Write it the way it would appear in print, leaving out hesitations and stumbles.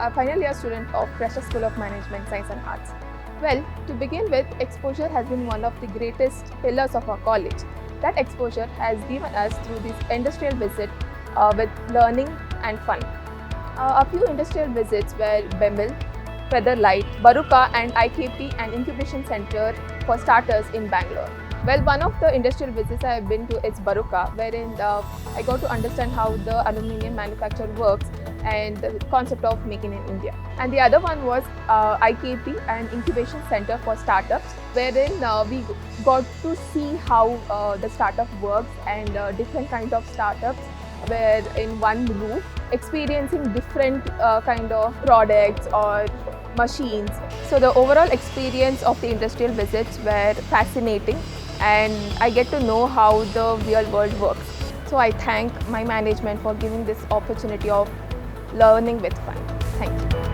a final year student of Cresta School of Management, Science and Arts. Well, to begin with, exposure has been one of the greatest pillars of our college. That exposure has given us through this industrial visit with learning and fun. A few industrial visits were Bembil, Featherlight, Baruka and IKP and Incubation Center for Starters in Bangalore. Well, one of the industrial visits I have been to is Baruka, wherein I got to understand how the aluminium manufacture works and the concept of making in India. And the other one was IKP and Incubation Center for Startups, wherein we got to see how the startup works and different kinds of startups were in one roof, experiencing different kind of products or machines. So the overall experience of the industrial visits were fascinating, and I get to know how the real world works. So I thank my management for giving this opportunity of learning with fun. Thank you.